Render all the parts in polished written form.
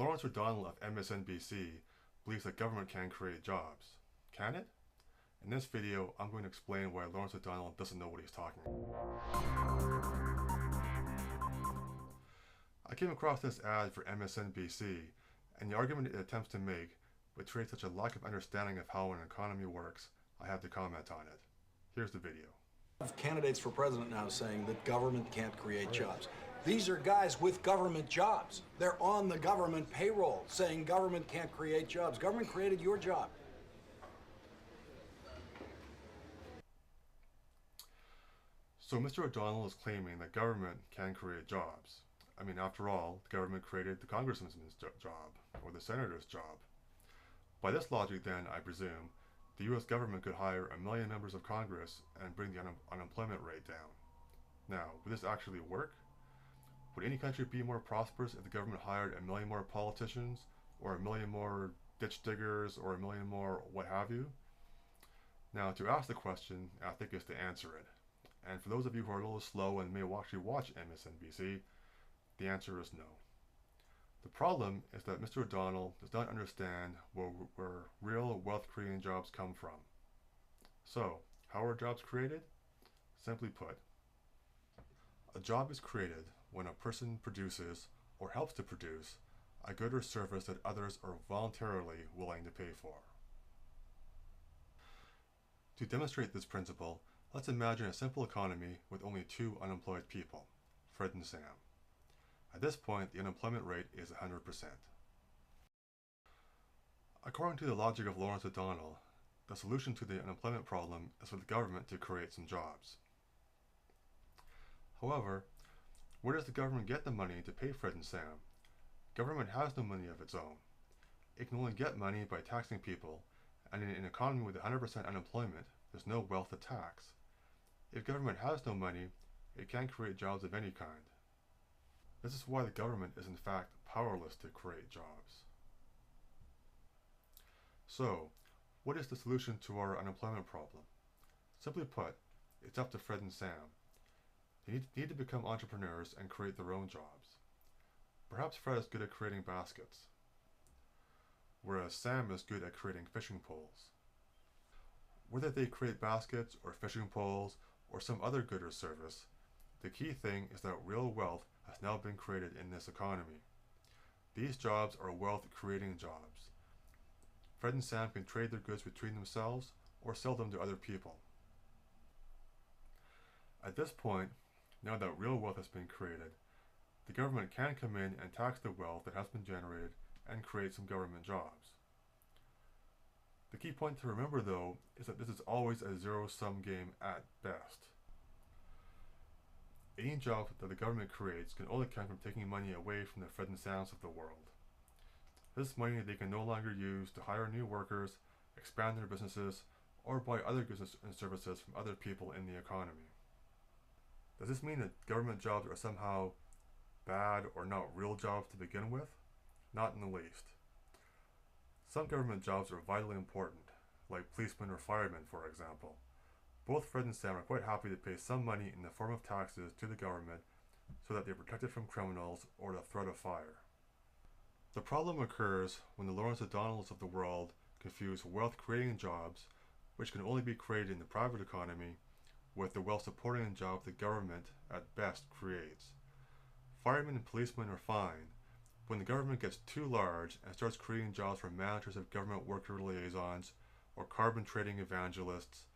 Lawrence O'Donnell of MSNBC believes that government can create jobs. Can it? In this video, I'm going to explain why Lawrence O'Donnell doesn't know what he's talking about. I came across this ad for MSNBC, and the argument it attempts to make betrays such a lack of understanding of how an economy works, I have to comment on it. Here's the video. Candidates for president now saying that government can't create jobs. These are guys with government jobs. They're on the government payroll saying government can't create jobs. Government created your job. So Mr. O'Donnell is claiming that government can create jobs. I mean, after all, the government created the congressman's job, or the senator's job. By this logic then, I presume, the U.S. government could hire 1 million members of Congress and bring the unemployment rate down. Now, would this actually work? Would any country be more prosperous if the government hired 1 million more politicians, or 1 million more ditch diggers, or 1 million more what have you? Now, to ask the question, I think, is to answer it. And for those of you who are a little slow and may actually watch MSNBC, the answer is no. The problem is that Mr. O'Donnell does not understand where real wealth-creating jobs come from. So, how are jobs created? Simply put, a job is created when a person produces, or helps to produce, a good or service that others are voluntarily willing to pay for. To demonstrate this principle, let's imagine a simple economy with only 2 unemployed people, Fred and Sam. At this point, the unemployment rate is 100%. According to the logic of Lawrence O'Donnell, the solution to the unemployment problem is for the government to create some jobs. However, where does the government get the money to pay Fred and Sam? Government has no money of its own. It can only get money by taxing people, and in an economy with 100% unemployment, there's no wealth to tax. If government has no money, it can't create jobs of any kind. This is why the government is in fact powerless to create jobs. So, what is the solution to our unemployment problem? Simply put, it's up to Fred and Sam. They need to become entrepreneurs and create their own jobs. Perhaps Fred is good at creating baskets, whereas Sam is good at creating fishing poles. Whether they create baskets or fishing poles or some other good or service, the key thing is that real wealth has now been created in this economy. These jobs are wealth-creating jobs. Fred and Sam can trade their goods between themselves or sell them to other people. At this point, now that real wealth has been created, the government can come in and tax the wealth that has been generated and create some government jobs. The key point to remember, though, is that this is always a zero-sum game at best. Any job that the government creates can only come from taking money away from the Fred and Sams of the world. This money they can no longer use to hire new workers, expand their businesses, or buy other goods and services from other people in the economy. Does this mean that government jobs are somehow bad or not real jobs to begin with? Not in the least. Some government jobs are vitally important, like policemen or firemen, for example. Both Fred and Sam are quite happy to pay some money in the form of taxes to the government so that they are protected from criminals or the threat of fire. The problem occurs when the Lawrence O'Donnells of the world confuse wealth-creating jobs, which can only be created in the private economy, with the wealth-supporting jobs the government, at best, creates. Firemen and policemen are fine. When the government gets too large and starts creating jobs for managers of government worker liaisons, or carbon trading evangelists,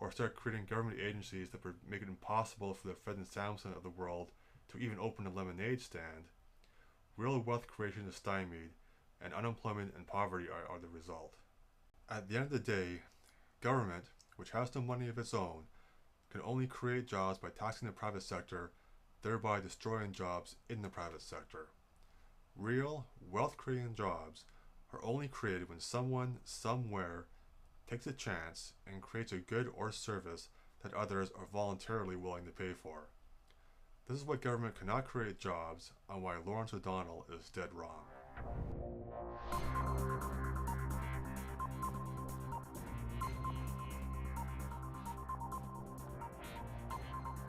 or start creating government agencies that make it impossible for the Fred and Samson of the world to even open a lemonade stand, real wealth creation is stymied, and unemployment and poverty are the result. At the end of the day, government, which has no money of its own, can only create jobs by taxing the private sector, thereby destroying jobs in the private sector. Real, wealth-creating jobs are only created when someone, somewhere, takes a chance and creates a good or service that others are voluntarily willing to pay for. This is why government cannot create jobs, and why Lawrence O'Donnell is dead wrong.